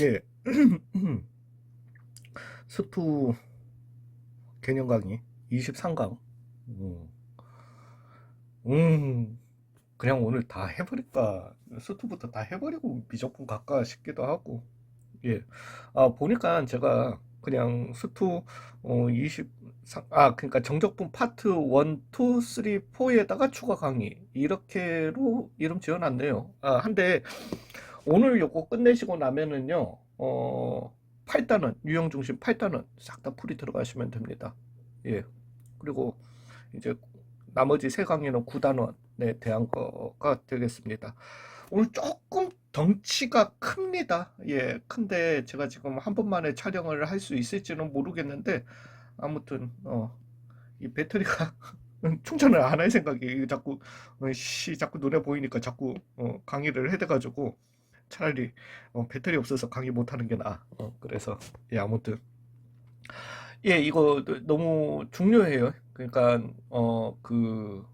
예. 스투 개념 강의 23강. 음, 음, 그냥 오늘 다 해버릴까. 스투부터 다 해버리고 미적분 갈까 싶기도 하고. 예. 보니까 제가 그냥 스투 그러니까 정적분 파트 1, 2, 3, 4에다가 추가 강의. 이렇게로 이름 지어놨네요. 한데 오늘 요거 끝내시고 나면은요, 8단원, 유형 중심 8단원 싹 다 풀이 들어가시면 됩니다. 예. 그리고 이제 나머지 세 강의는 9단원에 대한 거가 되겠습니다. 오늘 조금 덩치가 큽니다. 예. 근데 제가 지금 한 번만에 촬영을 할 수 있을지는 모르겠는데, 아무튼, 이 배터리가 충전을 안 할 생각이 자꾸, 자꾸 눈에 보이니까 자꾸, 강의를 해대가지고, 차라리 배터리 없어서 강의 못하는 게 나아. 그래서 예 아무튼 예 이거 너무 중요해요. 그러니까 그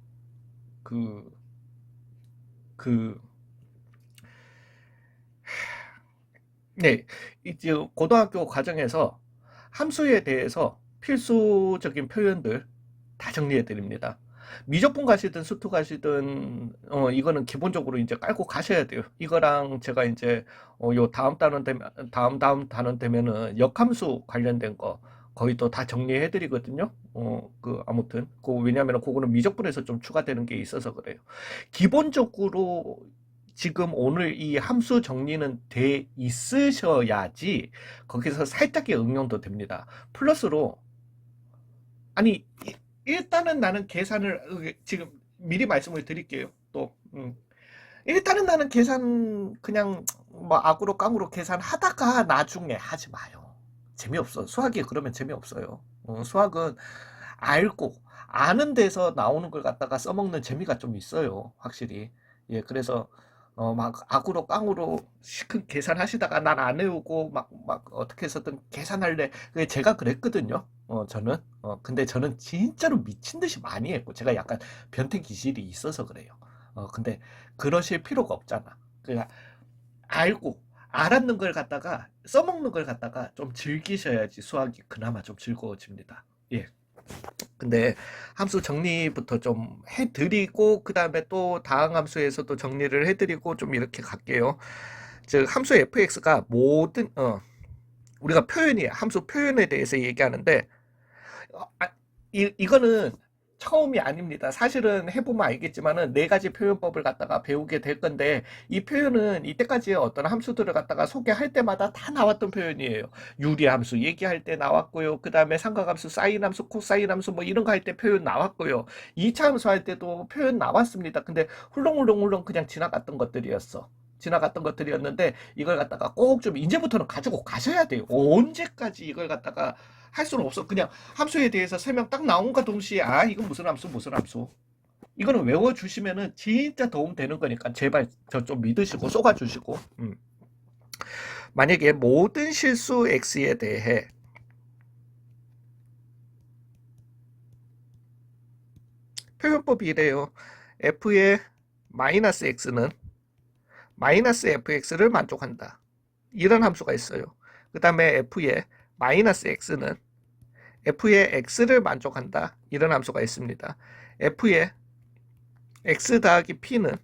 그 네 이제 고등학교 과정에서 함수에 대해서 필수적인 표현들 다 정리해 드립니다. 미적분 가시든 수투 가시든 이거는 기본적으로 이제 깔고 가셔야 돼요. 이거랑 제가 이제 요 다음 단원 되면은 역함수 관련된 거 거의 또 다 정리해 드리거든요. 아무튼 왜냐면 그거는 미적분에서 좀 추가되는 게 있어서 그래요. 기본적으로 지금 오늘 이 함수 정리는 돼 있으셔야지 거기서 살짝의 응용도 됩니다. 플러스로 아니 일단은 나는 계산을 지금 미리 말씀을 드릴게요. 또 일단은 나는 계산 그냥 뭐 악으로 깡으로 계산하다가 나중에 하지 마요. 재미없어. 수학이 그러면 재미없어요. 수학은 알고 아는 데서 나오는 걸 갖다가 써먹는 재미가 좀 있어요. 확실히. 예, 그래서 막 악으로 깡으로 시큰 계산하시다가 난 안 외우고 막 어떻게 해서든 계산할래. 그게 제가 그랬거든요. 저는. 근데 저는 진짜로 미친 듯이 많이 했고 제가 약간 변태 기질이 있어서 그래요. 근데 그러실 필요가 없잖아. 그냥 알고 알았는 걸 갖다가 써먹는 걸 갖다가 좀 즐기셔야지 수학이 그나마 좀 즐거워집니다. 예. 근데 함수 정리부터 좀 해드리고 그 다음에 또 다음 함수에서도 정리를 해드리고 좀 이렇게 갈게요. 즉 함수 fx가 모든 우리가 표현이 함수 표현에 대해서 얘기하는데 이거는 처음이 아닙니다. 사실은 해보면 알겠지만은 네 가지 표현법을 갖다가 배우게 될 건데 이 표현은 이때까지 어떤 함수들을 갖다가 소개할 때마다 다 나왔던 표현이에요. 유리함수 얘기할 때 나왔고요. 그 다음에 삼각함수, 사인함수, 코사인함수 뭐 이런 거 할 때 표현 나왔고요. 2차 함수 할 때도 표현 나왔습니다. 근데 훌렁훌렁훌렁 그냥 지나갔던 것들이었어. 지나갔던 것들이었는데 이걸 갖다가 꼭 좀 이제부터는 가지고 가셔야 돼요. 언제까지 이걸 갖다가 할 수는 없어. 그냥 함수에 대해서 설명 딱 나온과 동시에 이건 무슨 함수 무슨 함수 이거는 외워주시면은 진짜 도움 되는 거니까 제발 저 좀 믿으시고 쏘아주시고 만약에 모든 실수 x에 대해 표현법이 이래요. f의 마이너스 x는 마이너스 fx를 만족한다. 이런 함수가 있어요. 그 다음에 f의 마이너스 x는 f의 x를 만족한다. 이런 함수가 있습니다. f의 x 더하기 p는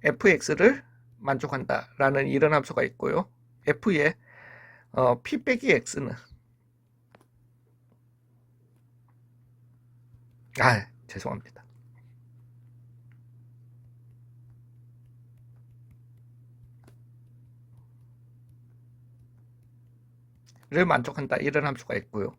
fx를 만족한다. 라는 이런 함수가 있고요. f의 p 빼기 x는 죄송합니다. 를 만족한다. 이런 함수가 있고요.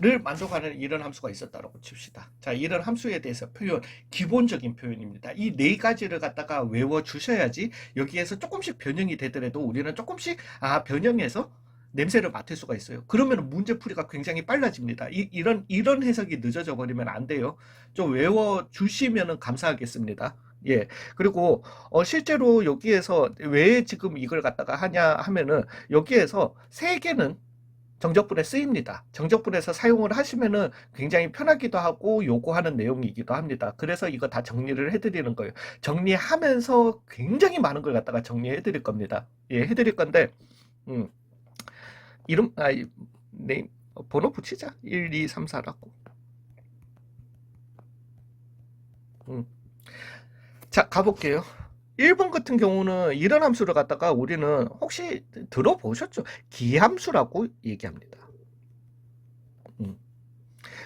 를 만족하는 이런 함수가 있었다고 칩시다. 자, 이런 함수에 대해서 표현, 기본적인 표현입니다. 이 네 가지를 갖다가 외워 주셔야지 여기에서 조금씩 변형이 되더라도 우리는 조금씩 변형해서 냄새를 맡을 수가 있어요. 그러면 문제풀이가 굉장히 빨라집니다. 이런 해석이 늦어져 버리면 안 돼요. 좀 외워 주시면 감사하겠습니다. 예. 그리고 실제로 여기에서 왜 지금 이걸 갖다가 하냐 하면은 여기에서 세 개는 정적분에 쓰입니다. 정적분에서 사용을 하시면은 굉장히 편하기도 하고 요구하는 내용이기도 합니다. 그래서 이거 다 정리를 해드리는 거예요. 정리하면서 굉장히 많은 걸 갖다가 정리해드릴 겁니다. 예, 해드릴 건데, 음, 이름, 네임, 번호 붙이자. 1, 2, 3, 4라고. 자, 가볼게요. 1번 같은 경우는 이런 함수를 갖다가 우리는 혹시 들어보셨죠? 기함수라고 얘기합니다.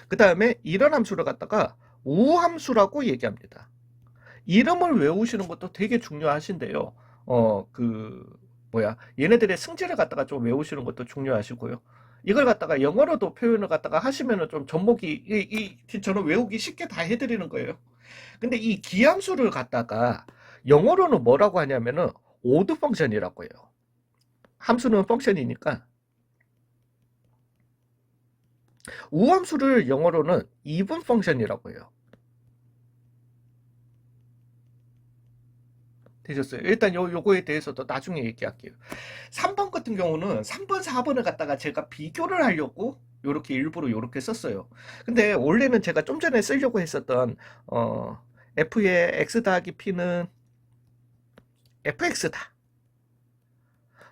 그 다음에 이런 함수를 갖다가 우함수라고 얘기합니다. 이름을 외우시는 것도 되게 중요하신데요. 얘네들의 승질을 갖다가 좀 외우시는 것도 중요하시고요. 이걸 갖다가 영어로도 표현을 갖다가 하시면은 좀 접목이, 저는 외우기 쉽게 다 해드리는 거예요. 근데 이 기함수를 갖다가 영어로는 뭐라고 하냐면은 오드 펑션이라고 해요. 함수는 펑션이니까. 우함수를 영어로는 even 펑션이라고 해요. 되셨어요? 일단 요거에 대해서도 나중에 얘기할게요. 3번 같은 경우는 3번, 4번을 갖다가 제가 비교를 하려고 요렇게 일부러 요렇게 썼어요. 근데 원래는 제가 좀 전에 쓰려고 했었던 f의 x 더하기 p는 fx다.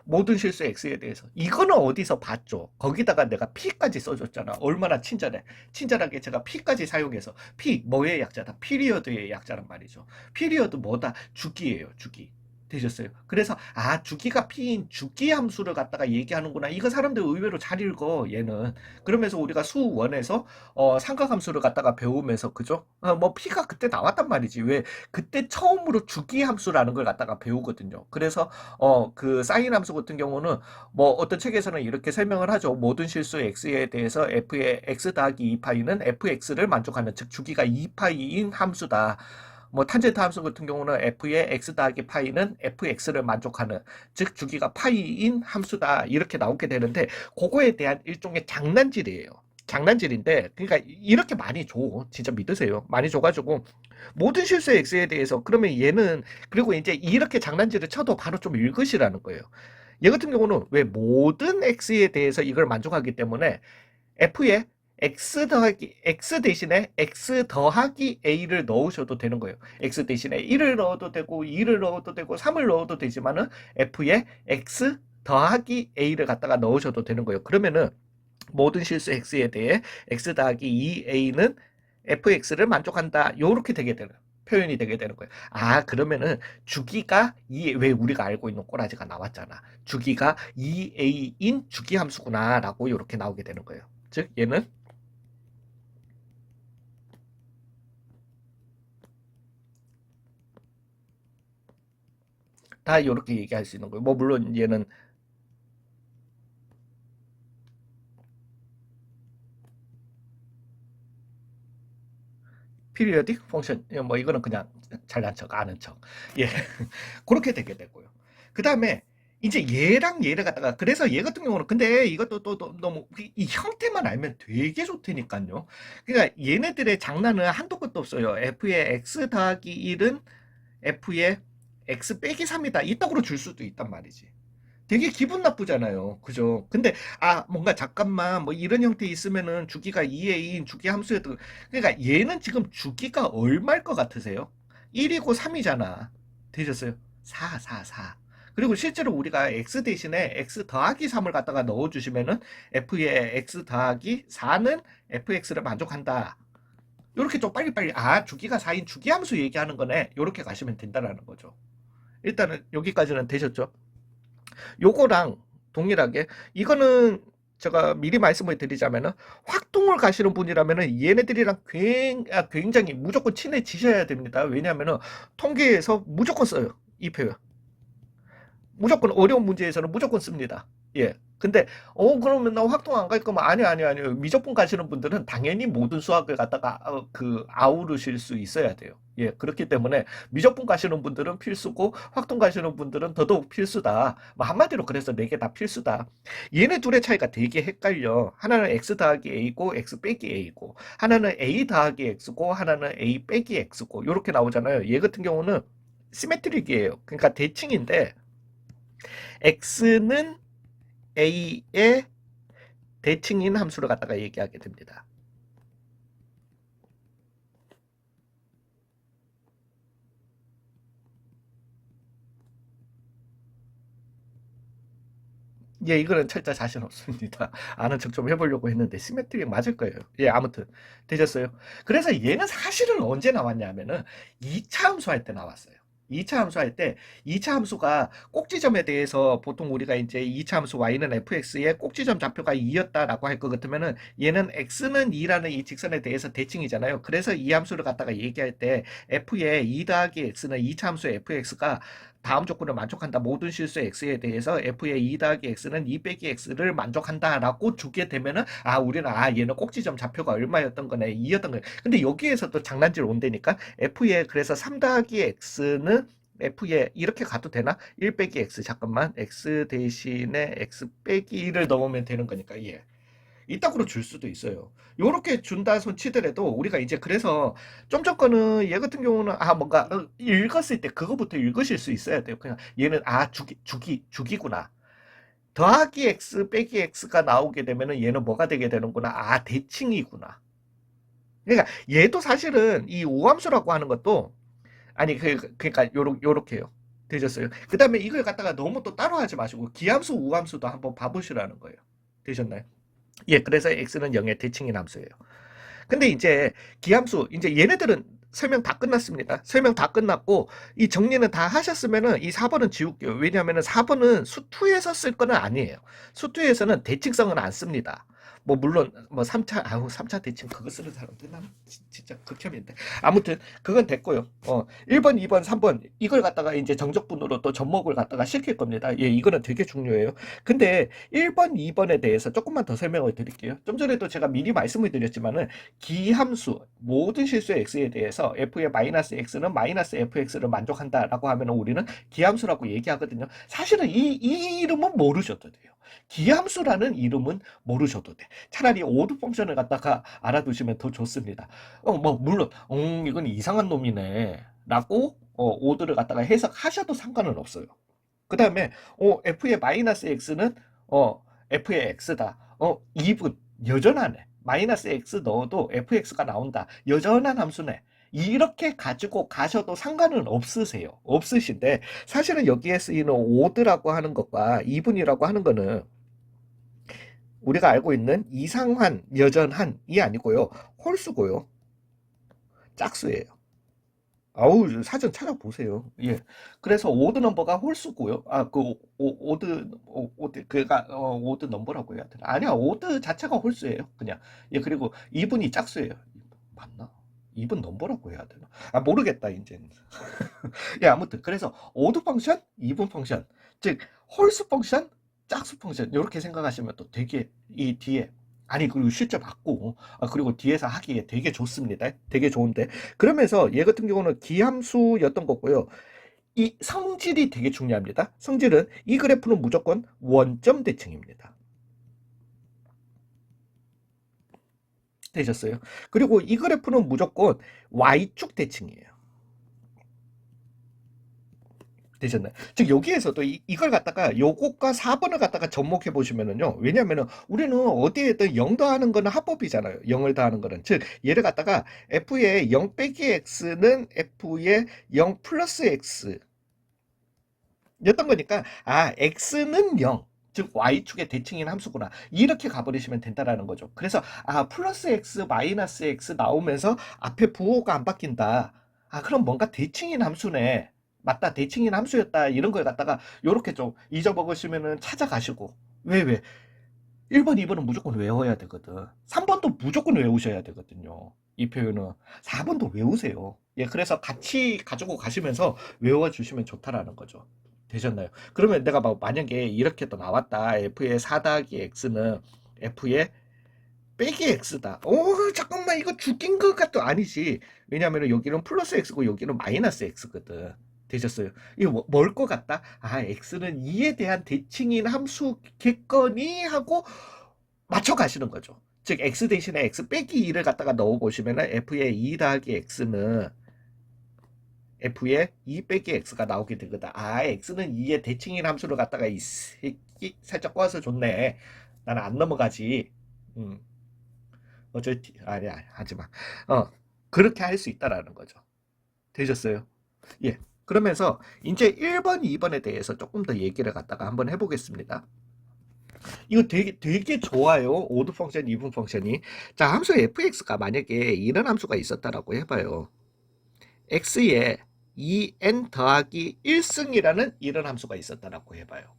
모든 실수 x에 대해서. 이거는 어디서 봤죠? 거기다가 내가 p까지 써줬잖아. 얼마나 친절해. 친절하게 제가 p까지 사용해서. p 뭐의 약자다? 피리어드의 약자란 말이죠. 피리어드 뭐다? 주기예요. 주기. 되셨어요? 그래서 주기가 p인 주기 함수를 갖다가 얘기하는구나. 이거 사람들 의외로 잘 읽어. 얘는. 그러면서 우리가 수원에서 삼각함수를 갖다가 배우면서 그죠? 뭐 p가 그때 나왔단 말이지. 왜 그때 처음으로 주기 함수라는 걸 갖다가 배우거든요. 그래서 그 사인 함수 같은 경우는 뭐 어떤 책에서는 이렇게 설명을 하죠. 모든 실수 x에 대해서 f의 x 더하기 2파이는 fx를 만족하는, 즉 주기가 2파이인 함수다. 뭐 탄젠트 함수 같은 경우는 f의 x 더하기 파이는 fx를 만족하는, 즉 주기가 파이인 함수다. 이렇게 나오게 되는데 그거에 대한 일종의 장난질이에요. 장난질인데, 그러니까 이렇게 많이 줘. 진짜 믿으세요. 많이 줘가지고 모든 실수 x에 대해서, 그러면 얘는, 그리고 이제 이렇게 장난질을 쳐도 바로 좀 읽으시라는 거예요. 얘 같은 경우는 왜 모든 x에 대해서 이걸 만족하기 때문에 f에 x 대신에 x 더하기 a를 넣으셔도 되는 거예요. x 대신에 1을 넣어도 되고 2를 넣어도 되고 3을 넣어도 되지만은 f에 x 더하기 a를 갖다가 넣으셔도 되는 거예요. 그러면은 모든 실수 x에 대해 x 더하기 2a는 fx를 만족한다. 요렇게 되게 되는 표현이 되게 되는 거예요. 그러면은 주기가 왜 우리가 알고 있는 꼬라지가 나왔잖아. 주기가 2a인 주기함수구나 라고 이렇게 나오게 되는 거예요. 즉 얘는 다 이렇게 얘기할 수 있는 거예요. 뭐 물론 얘는 피리어딕 펑션, 뭐 이거는 그냥 잘난 척 아는 척, 예, 그렇게 되게 되고요. 그 다음에 이제 얘랑 얘를 갖다가, 그래서 얘 같은 경우는, 근데 이것도 또 너무 이 형태만 알면 되게 좋다니까요. 그러니까 얘네들의 장난은 한도 끝도 없어요. f의 x 더하기 1은 f의 x 빼기 3이다. 이따구로 줄 수도 있단 말이지. 되게 기분 나쁘잖아요. 그죠? 근데 뭔가 잠깐만 뭐 이런 형태 있으면은 주기가 2A인 주기 함수였던, 그러니까 얘는 지금 주기가 얼마일 것 같으세요? 1이고 3이잖아. 되셨어요? 4, 4, 4. 그리고 실제로 우리가 x 대신에 x 더하기 3을 갖다가 넣어주시면은 f의 x 더하기 4는 fx를 만족한다. 이렇게 좀 빨리빨리, 주기가 4인 주기 함수 얘기하는 거네. 이렇게 가시면 된다라는 거죠. 일단은 여기까지는 되셨죠? 요거랑 동일하게 이거는 제가 미리 말씀을 드리자면은 확동을 가시는 분이라면은 얘네들이랑 굉장히 무조건 친해지셔야 됩니다. 왜냐하면은 통계에서 무조건 써요. 이 표현. 무조건 어려운 문제에서는 무조건 씁니다. 예. 근데 그러면 나 확통 안 갈 거면, 아니요. 미적분 가시는 분들은 당연히 모든 수학을 갖다가 아우르실 수 있어야 돼요. 예. 그렇기 때문에 미적분 가시는 분들은 필수고 확통 가시는 분들은 더더욱 필수다. 뭐 한마디로 그래서 4개 다 필수다. 얘네 둘의 차이가 되게 헷갈려. 하나는 x 더하기 a고 x 빼기 a고, 하나는 a 더하기 x고 하나는 a 빼기 x고, 이렇게 나오잖아요. 얘 같은 경우는 시메트릭이에요. 그러니까 대칭인데 x는 a의 대칭인 함수를 갖다가 얘기하게 됩니다. 예, 이거는 철자 자신 없습니다. 아는 척 좀 해보려고 했는데 시메트릭 맞을 거예요. 예, 아무튼 되셨어요. 그래서 얘는 사실은 언제 나왔냐면은 2차 함수할 때 나왔어요. 2차 함수할 때 2차 함수가 꼭지점에 대해서 보통 우리가 이제 2차 함수 y는 fx의 꼭지점 좌표가 2였다라고 할 것 같으면은 얘는 x는 2라는 이 직선에 대해서 대칭이잖아요. 그래서 이 함수를 갖다가 얘기할 때 f의 2 더하기 x는 2차 함수 fx가 다음 조건을 만족한다. 모든 실수 x에 대해서 f의 2 더하기 x는 2 빼기 x를 만족한다라고 주게 되면은 우리는 얘는 꼭지점 좌표가 얼마였던 거네. 2였던 거네. 근데 여기에서 또 장난질 온다니까 f의 그래서 3 더하기 x는 f에 이렇게 가도 되나? 1 빼기 x 잠깐만 x 대신에 x 빼기 1을 넣으면 되는 거니까 예. 이따구로 줄 수도 있어요. 요렇게 준다 손 치더라도 우리가 이제 그래서 좀 전거는 얘 같은 경우는 뭔가 읽었을 때 그거부터 읽으실 수 있어야 돼요. 그냥 얘는 주기구나. 더하기 x 빼기 x가 나오게 되면은 얘는 뭐가 되게 되는구나. 대칭이구나. 그러니까 얘도 사실은 이 오함수라고 하는 것도 아니 그러니까 요렇게요. 되셨어요. 그 다음에 이걸 갖다가 너무 또 따로 하지 마시고 기함수 우함수도 한번 봐보시라는 거예요. 되셨나요? 예, 그래서 x는 0의 대칭인 함수예요. 근데 이제 기함수, 이제 얘네들은 설명 다 끝났습니다. 설명 다 끝났고, 이 정리는 다 하셨으면은 이 4번은 지울게요. 왜냐하면은 4번은 수투에서 쓸 거는 아니에요. 수투에서는 대칭성은 안 씁니다. 뭐, 물론, 뭐, 3차 대칭 그거 쓰는 사람들, 난 진짜 극혐인데. 아무튼, 그건 됐고요. 1번, 2번, 3번, 이걸 갖다가 이제 정적분으로 또 접목을 갖다가 시킬 겁니다. 예, 이거는 되게 중요해요. 근데 1번, 2번에 대해서 조금만 더 설명을 드릴게요. 좀 전에도 제가 미리 말씀을 드렸지만은, 기함수 모든 실수의 x에 대해서 f의 마이너스 x는 마이너스 fx를 만족한다라고 하면 우리는 기함수라고 얘기하거든요. 사실은 이 이름은 모르셔도 돼요. 기함수라는 이름은 모르셔도 돼. 차라리 오드 펑션을 갖다가 알아두시면 더 좋습니다. 뭐 물론 이건 이상한 놈이네 라고 오드를 갖다가 해석하셔도 상관은 없어요. 그 다음에 f의 마이너스 x는 f의 x다. 2분 여전하네. 마이너스 x 넣어도 fx가 나온다. 여전한 함수네. 이렇게 가지고 가셔도 상관은 없으세요. 없으신데 사실은 여기에 쓰이는 오드라고 하는 것과 2분이라고 하는 거는 우리가 알고 있는 이상한, 여전한이 아니고요. 홀수고요. 짝수예요. 사전 찾아보세요. 예. 그래서 오드 넘버가 홀수고요. 오드 넘버라고 해야 되나? 아니야, 오드 자체가 홀수예요. 그냥. 예, 그리고 2분이 짝수예요. 맞나? 2분 넘버라고 해야 되나? 모르겠다, 이제는. 예, 아무튼. 그래서 오드 펑션, 2분 펑션. 즉, 홀수 펑션, 짝수 펑션. 이렇게 생각하시면 또 되게 이 뒤에 그리고 실제 맞고, 그리고 뒤에서 하기에 되게 좋습니다. 되게 좋은데. 그러면서 얘 같은 경우는 기함수였던 거고요. 이 성질이 되게 중요합니다. 성질은 이 그래프는 무조건 원점 대칭입니다. 되셨어요? 그리고 이 그래프는 무조건 Y축 대칭이에요. 되셨나요? 즉 여기에서도 이걸 갖다가 요것과 4번을 갖다가 접목해 보시면은요. 왜냐면은 우리는 어디에든 0 더하는 거는 합법이잖아요. 0을 더하는 거는. 즉 얘를 갖다가 f의 0 빼기 x는 f의 0 플러스 x 였던 거니까 x는 0. 즉 y축의 대칭인 함수구나. 이렇게 가버리시면 된다라는 거죠. 그래서 플러스 x 마이너스 x 나오면서 앞에 부호가 안 바뀐다. 그럼 뭔가 대칭인 함수네. 맞다, 대칭인 함수였다. 이런 걸 갖다가 요렇게 좀 잊어먹으시면은 찾아가시고. 왜? 1번, 2번은 무조건 외워야 되거든. 3번도 무조건 외우셔야 되거든요. 이 표현은. 4번도 외우세요. 예, 그래서 같이 가지고 가시면서 외워주시면 좋다라는 거죠. 되셨나요? 그러면 내가 만약에 이렇게 또 나왔다. f의 4 더하기 x는 f의 빼기 x다. 잠깐만, 이거 죽인 것 같도 아니지. 왜냐면 여기는 플러스 x고 여기는 마이너스 x거든. 되셨어요? 이거 뭘 것 같다? x는 2에 대한 대칭인 함수겠거니 하고 맞춰 가시는 거죠. 즉 x 대신에 x 빼기 2를 갖다가 넣어 보시면은 f의 2 더하기 x는 f의 2 빼기 x가 나오게 되거든. x는 2의 대칭인 함수를 갖다가 이 새끼 살짝 꼬아서 줬네. 나는 안 넘어가지. 음, 아니야, 하지 마. 어, 그렇게 할 수 있다라는 거죠. 되셨어요? 예. 그러면서 이제 1번, 2번에 대해서 조금 더 얘기를 갖다가 한번 해보겠습니다. 이거 되게 좋아요. 오드 펑션, 이분 펑션이. 자, 함수 fx가 만약에 이런 함수가 있었다라고 해봐요. x에 2n 더하기 1승이라는 이런 함수가 있었다라고 해봐요.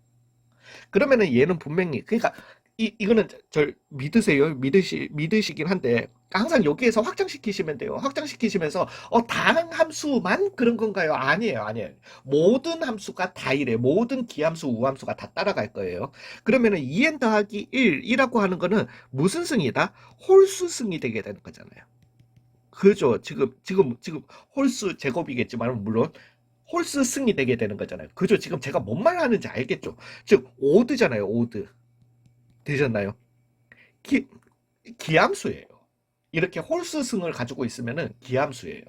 그러면은 얘는 분명히, 그러니까 이거는 절 믿으세요. 믿으시긴 한데 항상 여기에서 확장시키시면 돼요. 확장시키시면서 다른 함수만 그런 건가요? 아니에요, 아니에요. 모든 함수가 다 이래. 모든 기함수, 우함수가 다 따라갈 거예요. 그러면은 2n 더하기 1이라고 하는 거는 무슨 승이다? 홀수승이 되게 되는 거잖아요. 그죠? 지금 홀수 제곱이겠지만 물론 홀수 승이 되게 되는 거잖아요. 그죠? 지금 제가 뭔 말 하는지 알겠죠? 즉 오드잖아요. 오드. 되셨나요? 기, 기함수예요. 이렇게 홀수 승을 가지고 있으면은 기함수예요.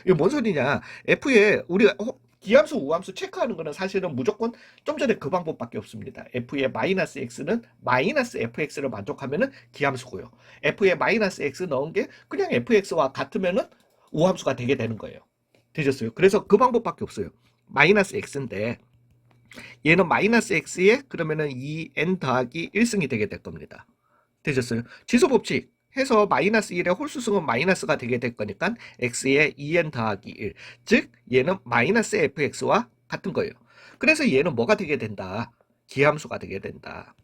이게 뭔 소리냐? F에 우리가 기함수, 우함수 체크하는 거는 사실은 무조건 좀 전에 그 방법밖에 없습니다. F의 마이너스 X는 마이너스 FX를 만족하면은 기함수고요. F의 마이너스 X 넣은 게 그냥 FX와 같으면은 우함수가 되게 되는 거예요. 되셨어요? 그래서 그 방법밖에 없어요. 마이너스 X인데 얘는 마이너스 X에 그러면은 2n 더하기 1승이 되게 될 겁니다. 되셨어요? 지수법칙 해서 마이너스 1의 홀수승은 마이너스가 되게 될 거니까 x에 2n 더하기 1. 즉 얘는 마이너스 fx와 같은 거예요. 그래서 얘는 뭐가 되게 된다? 기함수가 되게 된다.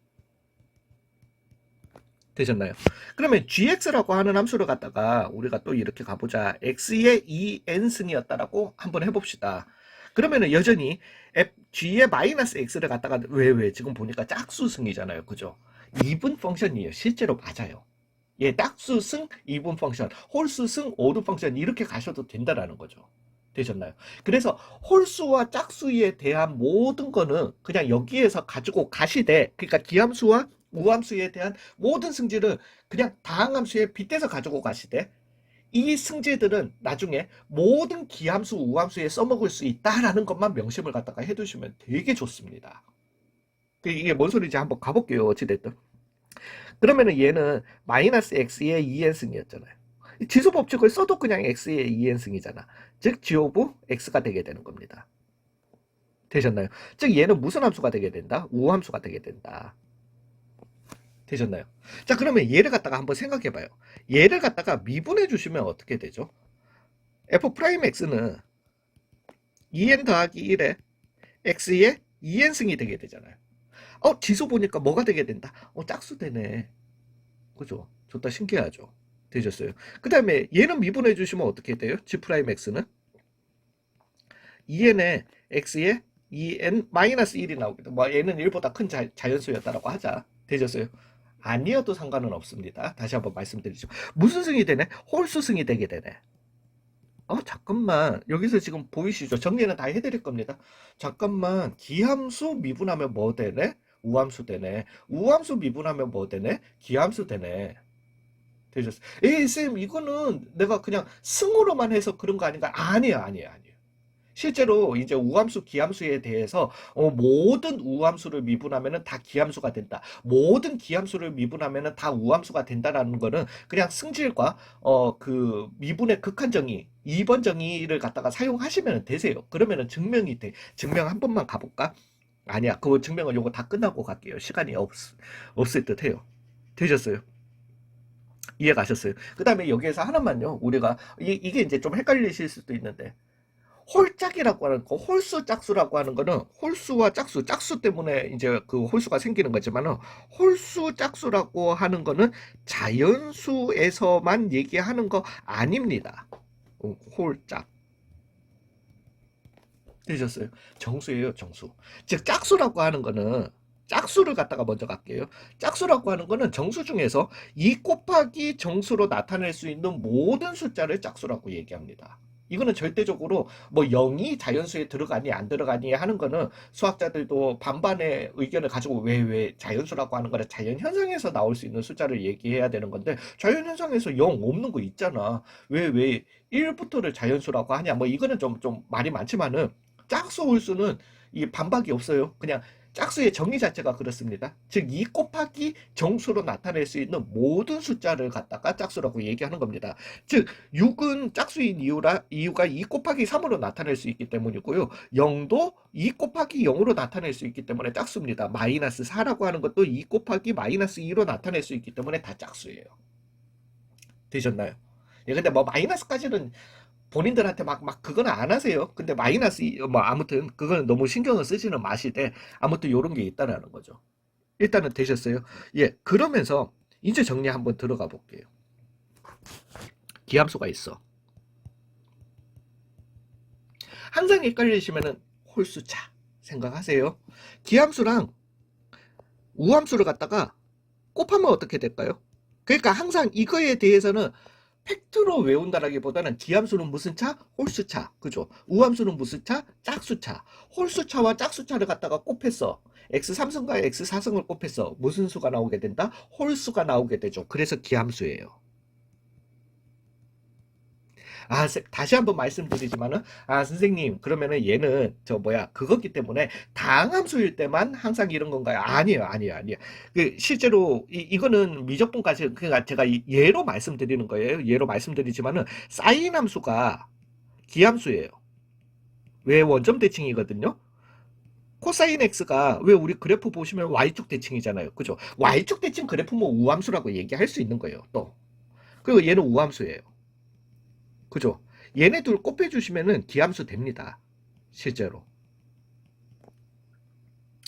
되셨나요? 그러면 gx라고 하는 함수를 갖다가 우리가 또 이렇게 가보자. x의 2n승이었다라고 한번 해봅시다. 그러면은 여전히 g의 마이너스 x를 갖다가 왜 지금 보니까 짝수승이잖아요. 그죠? 이분 펑션이에요. 실제로 맞아요. 예, 짝수승 이분 펑션, 홀수승 오드 펑션 이렇게 가셔도 된다라는 거죠. 되셨나요? 그래서 홀수와 짝수에 대한 모든 거는 그냥 여기에서 가지고 가시되, 그러니까 기함수와 우함수에 대한 모든 승질은 그냥 다항함수에 빗대서 가지고 가시되, 이 승질들은 나중에 모든 기함수, 우함수에 써먹을 수 있다라는 것만 명심을 갖다가 해두시면 되게 좋습니다. 이게 뭔 소리인지 한번 가볼게요. 어찌됐든. 그러면은 얘는 마이너스 x의 2n승이었잖아요. 지수 법칙을 써도 그냥 x의 2n승이잖아. 즉 g 오브 x가 되게 되는 겁니다. 되셨나요? 즉 얘는 무슨 함수가 되게 된다? 우함수가 되게 된다. 되셨나요? 자, 그러면 얘를 갖다가 한번 생각해 봐요. 얘를 갖다가 미분해 주시면 어떻게 되죠? f 프라임 x는 2n 더하기 1에 x의 2n승이 되게 되잖아요. 지수 보니까 뭐가 되게 된다? 짝수 되네. 그죠? 좋다, 신기하죠? 되셨어요. 그 다음에 얘는 미분해 주시면 어떻게 돼요? g 프라임 x는 2n에 x에 2n 마이너스 1이 나오겠다. 뭐 얘는 1보다 큰 자연수였다라고 하자. 되셨어요? 아니어도 상관은 없습니다. 다시 한번 말씀드리죠. 무슨 승이 되네? 홀수 승이 되게 되네. 잠깐만. 여기서 지금 보이시죠? 정리는 다 해드릴 겁니다. 잠깐만. 기함수 미분하면 뭐 되네? 우함수 되네. 우함수 미분하면 뭐 되네? 기함수 되네. 되셨어요. 에이, 쌤, 이거는 내가 그냥 승으로만 해서 그런 거 아닌가? 아니에요, 아니에요, 아니에요. 실제로 이제 우함수, 기함수에 대해서 모든 우함수를 미분하면은 다 기함수가 된다. 모든 기함수를 미분하면은 다 우함수가 된다라는 거는 그냥 승질과 그 미분의 극한 정의, 2번 정의를 갖다가 사용하시면 되세요. 그러면은 증명이 돼. 증명 한 번만 가볼까? 아니야, 그 증명은 요거 다 끝나고 갈게요. 시간이 없을 듯 해요. 되셨어요? 이해 가셨어요? 그 다음에 여기에서 하나만요. 우리가 이게 이제 좀 헷갈리실 수도 있는데 홀짝이라고 하는 거, 홀수 짝수라고 하는 거는 홀수와 짝수 때문에 이제 그 홀수가 생기는 거지만은 홀수 짝수라고 하는 거는 자연수에서만 얘기하는 거 아닙니다. 홀짝. 되셨어요? 정수예요, 정수. 즉 짝수라고 하는 거는 짝수를 갖다가 먼저 갈게요. 짝수라고 하는 거는 정수 중에서 2 곱하기 정수로 나타낼 수 있는 모든 숫자를 짝수라고 얘기합니다. 이거는 절대적으로 뭐 0이 자연수에 들어가니 안 들어가니 하는 거는 수학자들도 반반의 의견을 가지고 왜 자연수라고 하는 거는 자연현상에서 나올 수 있는 숫자를 얘기해야 되는 건데 자연현상에서 0 없는 거 있잖아. 왜 1부터를 자연수라고 하냐. 뭐 이거는 좀 말이 많지만은 짝수 홀수는 이 반박이 없어요. 그냥 짝수의 정의 자체가 그렇습니다. 즉 2 곱하기 정수로 나타낼 수 있는 모든 숫자를 갖다가 짝수라고 얘기하는 겁니다. 즉 6은 짝수인 이유가 2 곱하기 3으로 나타낼 수 있기 때문이고요. 0도 2 곱하기 0으로 나타낼 수 있기 때문에 짝수입니다. 마이너스 4라고 하는 것도 2 곱하기 마이너스 2로 나타낼 수 있기 때문에 다 짝수예요. 되셨나요? 예, 근데 뭐 마이너스까지는 본인들한테 막 그거는 안 하세요. 근데 마이너스 뭐 아무튼 그거는 너무 신경을 쓰지는 마시되 아무튼 요런 게 있다라는 거죠. 일단은 되셨어요? 예, 그러면서 이제 정리 한번 들어가 볼게요. 기함수가 있어. 항상 헷갈리시면은 홀수차 생각하세요. 기함수랑 우함수를 갖다가 곱하면 어떻게 될까요? 그러니까 항상 이거에 대해서는 팩트로 외운다라기보다는 기함수는 무슨 차? 홀수차. 그죠? 우함수는 무슨 차? 짝수차. 홀수차와 짝수차를 갖다가 곱했어. x3승과 x4승을 곱했어. 무슨 수가 나오게 된다? 홀수가 나오게 되죠. 그래서 기함수예요. 다시 한번 말씀드리지만은, 선생님, 그러면은 얘는, 그거기 때문에, 다항함수일 때만 항상 이런 건가요? 아니에요, 아니에요, 아니에요. 실제로, 이거는 미적분까지, 그러니까 제가 예로 말씀드리는 거예요. 예로 말씀드리지만은, 사인 함수가 기함수예요. 왜 원점 대칭이거든요? 코사인 x가, 왜 우리 그래프 보시면 y축 대칭이잖아요. 그죠? y축 대칭 그래프면 우함수라고 얘기할 수 있는 거예요, 또. 그리고 얘는 우함수예요. 그죠? 얘네 둘 곱해주시면은 기함수 됩니다. 실제로.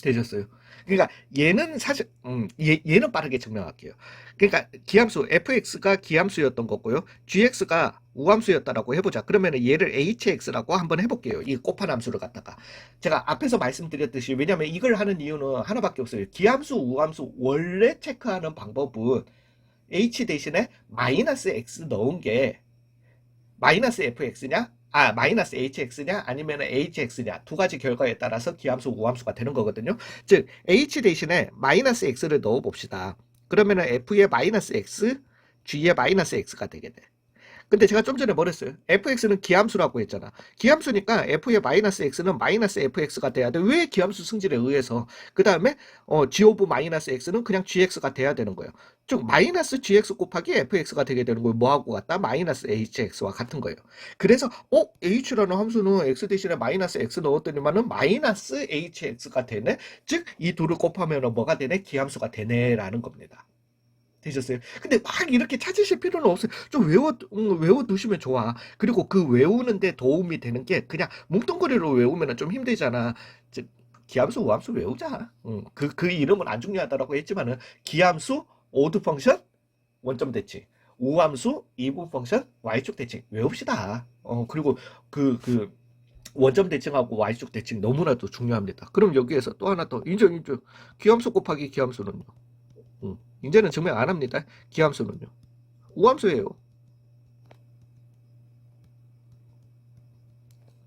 되셨어요? 그러니까 얘는 사실 얘는 빠르게 증명할게요. 그러니까 기함수 fx가 기함수였던 거고요. gx가 우함수였다라고 해보자. 그러면 얘를 hx라고 한번 해볼게요. 이 곱한 함수를 갖다가 제가 앞에서 말씀드렸듯이 왜냐면 이걸 하는 이유는 하나밖에 없어요. 기함수 우함수 원래 체크하는 방법은 h 대신에 마이너스 x 넣은 게 마이너스 fx냐? 마이너스 hx냐? 아니면 hx냐? 두 가지 결과에 따라서 기함수, 우함수가 되는 거거든요. 즉, h 대신에 마이너스 x를 넣어 봅시다. 그러면은 f의 마이너스 x, g의 마이너스 x가 되게 돼. 근데 제가 좀 전에 뭐랬어요? fx는 기함수라고 했잖아. 기함수니까 f의 마이너스 x는 마이너스 fx가 돼야 돼. 왜 기함수 승질에 의해서. 그 다음에 g 오브 마이너스 x는 그냥 gx가 돼야 되는 거예요. 즉 마이너스 gx 곱하기 fx가 되게 되는 거예요. 뭐하고 같다? 마이너스 hx와 같은 거예요. 그래서 h라는 함수는 x 대신에 마이너스 x 넣었더니만은 마이너스 hx가 되네. 즉 이 둘을 곱하면 뭐가 되네? 기함수가 되네라는 겁니다. 되셨어요? 근데 막 이렇게 찾으실 필요는 없어요. 좀 외워두시면 좋아. 그리고 그 외우는데 도움이 되는 게 그냥 뭉뚱그리로 외우면 좀 힘들잖아. 즉, 기함수, 우함수 외우자. 그 이름은 안 중요하다라고 했지만은, 기함수, 오드 펑션, 원점 대칭. 우함수, 이분 펑션, y축 대칭. 외웁시다. 그리고 그, 원점 대칭하고 y축 대칭 너무나도 중요합니다. 그럼 여기에서 또 하나 더, 인정. 기함수 곱하기 기함수는요. 이제는 증명 안 합니다. 기함수는요. 우함수예요.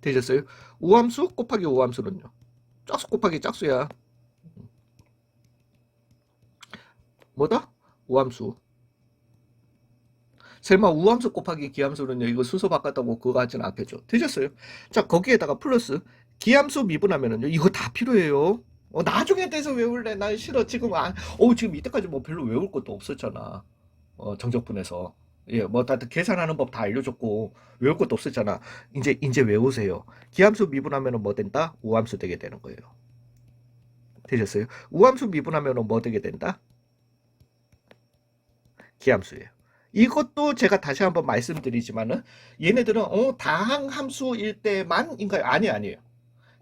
되셨어요? 우함수 곱하기 우함수는요. 짝수 곱하기 짝수야. 뭐다? 우함수. 설마 우함수 곱하기 기함수는요. 이거 순서 바꿨다고 그거 하지는 않겠죠. 되셨어요? 자, 거기에다가 플러스 기함수 미분하면은요. 이거 다 필요해요. 나중에 돼서 외울래. 난 싫어. 지금 이때까지 뭐 별로 외울 것도 없었잖아. 정적분에서. 예, 뭐, 다 계산하는 법 다 알려줬고, 외울 것도 없었잖아. 이제 외우세요. 기함수 미분하면 뭐 된다? 우함수 되게 되는 거예요. 되셨어요? 우함수 미분하면 뭐 되게 된다? 기함수예요. 이것도 제가 다시 한번 말씀드리지만은, 얘네들은, 다항함수일 때만인가요? 아니에요.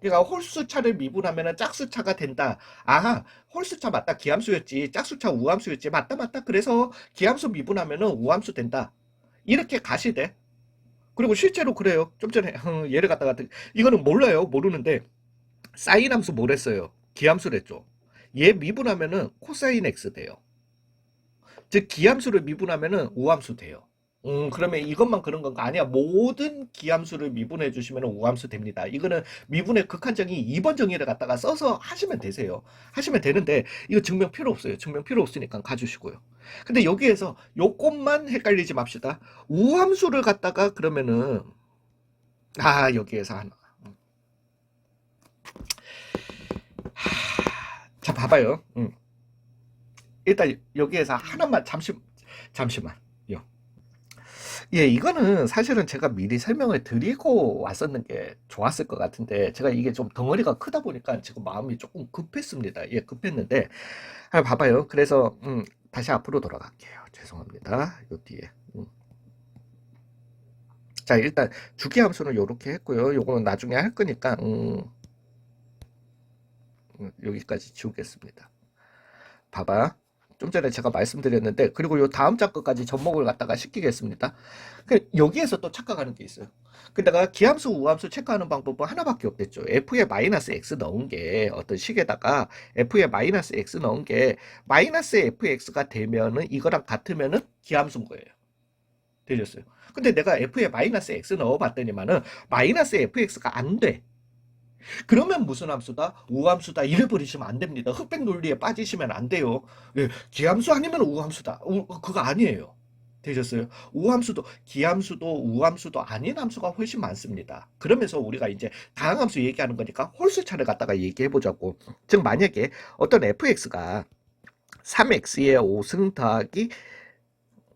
그러니까 홀수차를 미분하면 짝수차가 된다. 홀수차 맞다. 기함수였지. 짝수차 우함수였지. 맞다. 그래서 기함수 미분하면 우함수 된다. 이렇게 가시되. 그리고 실제로 그래요. 좀 전에 예를 갖다가 이거는 몰라요. 모르는데 사인 함수 뭐랬어요? 기함수랬죠. 얘 미분하면은 코사인 x 돼요. 즉 기함수를 미분하면은 우함수 돼요. 그러면 이것만 그런 건가? 아니야. 모든 기함수를 미분해 주시면 우함수 됩니다. 이거는 미분의 극한정의 2번 정의를 갖다가 써서 하시면 되세요. 하시면 되는데, 이거 증명 필요 없어요. 증명 필요 없으니까 가주시고요. 근데 여기에서 요것만 헷갈리지 맙시다. 우함수를 갖다가 그러면은, 여기에서 하나. 자, 봐봐요. 일단 여기에서 하나만 잠시만. 요. 예, 이거는 사실은 제가 미리 설명을 드리고 왔었는 게 좋았을 것 같은데, 제가 이게 좀 덩어리가 크다 보니까 지금 마음이 조금 급했습니다. 예, 급했는데, 봐봐요. 그래서, 다시 앞으로 돌아갈게요. 죄송합니다. 요 뒤에. 자, 일단 주기 함수는 요렇게 했고요. 요거는 나중에 할 거니까, 여기까지 지우겠습니다. 봐봐. 좀 전에 제가 말씀드렸는데, 그리고 요 다음 장 것까지 접목을 갖다가 시키겠습니다. 여기에서 또 착각하는 게 있어요. 내가 기함수, 우함수 체크하는 방법은 하나밖에 없겠죠. f에 마이너스 x 넣은 게 어떤 식에다가 f에 마이너스 x 넣은 게 마이너스 fx가 되면은 이거랑 같으면은 기함수인 거예요. 되셨어요. 근데 내가 f에 마이너스 x 넣어봤더니만은 마이너스 fx가 안 돼. 그러면 무슨 함수다? 우함수다. 이래버리시면 안 됩니다. 흑백 논리에 빠지시면 안 돼요. 예, 기함수 아니면 우함수다. 그거 아니에요. 되셨어요? 우함수도, 기함수도, 우함수도 아닌 함수가 훨씬 많습니다. 그러면서 우리가 이제 다항함수 얘기하는 거니까 홀수차를 갖다가 얘기해 보자고. 즉, 만약에 어떤 fx가 3x의 5승 더하기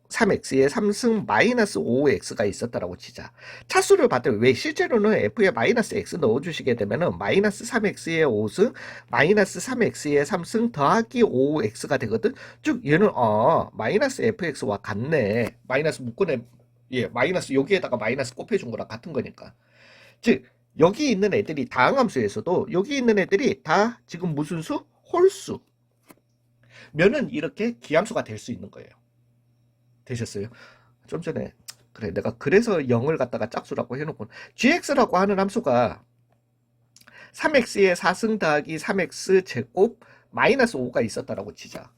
3x에 3승 마이너스 5x가 있었다라고 치자. 차수를 봤더니 왜 실제로는 f에 마이너스 x 넣어주시게 되면은 마이너스 3x에 5승 마이너스 3x에 3승 더하기 5x가 되거든. 즉 얘는 마이너스 fx와 같네. 마이너스 묶어내 예 마이너스 여기에다가 마이너스 곱해준 거랑 같은 거니까. 즉 여기 있는 애들이 다항함수에서도 여기 있는 애들이 다 지금 무슨 수? 홀수. 면은 이렇게 기함수가 될 수 있는 거예요. 되셨어요? 좀 전에 그래 내가 그래서 0을 갖다가 짝수라고 해놓고 gx라고 하는 함수가 3x의 4승 더하기 3x 제곱 마이너스 5가 있었다라고 치자.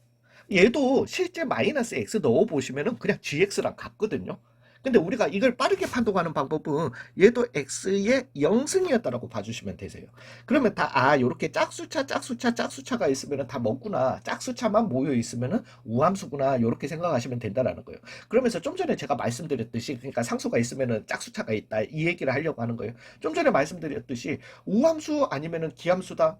얘도 실제 마이너스 x 넣어보시면은 그냥 gx랑 같거든요. 근데 우리가 이걸 빠르게 판독하는 방법은 얘도 x의 0승이었다라고 봐주시면 되세요. 그러면 요렇게 짝수차가 있으면 다 먹구나. 짝수차만 모여 있으면 우함수구나. 요렇게 생각하시면 된다라는 거예요. 그러면서 좀 전에 제가 말씀드렸듯이, 그러니까 상수가 있으면 짝수차가 있다. 이 얘기를 하려고 하는 거예요. 좀 전에 말씀드렸듯이 우함수 아니면은 기함수다?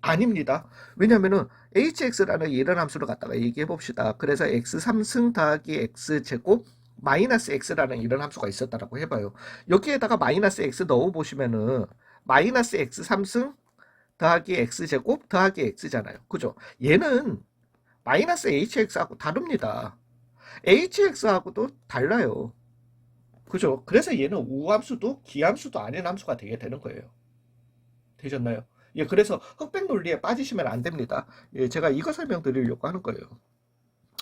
아닙니다. 왜냐면은 hx라는 이런 함수를 갖다가 얘기해 봅시다. 그래서 x 3승 더하기 x 제곱 마이너스 x라는 이런 함수가 있었다라고 해봐요. 여기에다가 마이너스 x 넣어보시면은 마이너스 x 3승 더하기 x 제곱 더하기 x잖아요. 그죠? 얘는 마이너스 hx하고 다릅니다. hx하고도 달라요. 그죠? 그래서 얘는 우함수도 기함수도 아닌 함수가 되게 되는 거예요. 되셨나요? 예, 그래서 흑백 논리에 빠지시면 안 됩니다. 예, 제가 이거 설명드리려고 하는 거예요.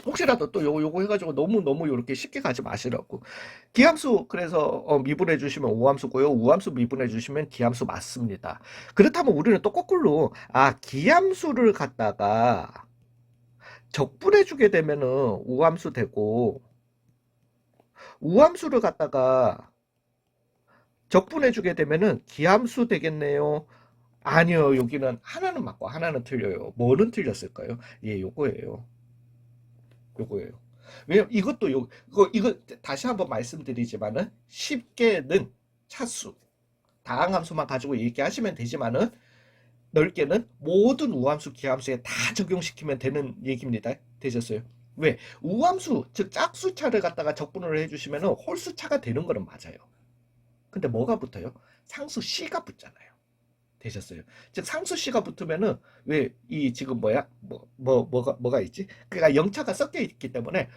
혹시라도 또 요거 해가지고 너무 이렇게 쉽게 가지 마시라고. 기함수 그래서 미분해 주시면 우함수고요. 우함수 미분해 주시면 기함수 맞습니다. 그렇다면 우리는 또 거꾸로 기함수를 갖다가 적분해 주게 되면은 우함수 되고 우함수를 갖다가 적분해 주게 되면은 기함수 되겠네요. 아니요. 여기는 하나는 맞고 하나는 틀려요. 뭐는 틀렸을까요? 예, 요거예요. 왜냐면 이것도 이거 다시 한번 말씀드리지만은 쉽게는 차수, 다항함수만 가지고 얘기하시면 되지만은 넓게는 모든 우함수, 기함수에 다 적용시키면 되는 얘기입니다. 되셨어요? 왜? 우함수, 즉 짝수차를 갖다가 적분을 해주시면은 홀수차가 되는 거는 맞아요. 근데 뭐가 붙어요? 상수 C가 붙잖아요. 되셨어요. 즉 상수 C가 붙으면은 왜 이 지금 뭐가 있지? 그러니까 영차가 섞여 있기 때문에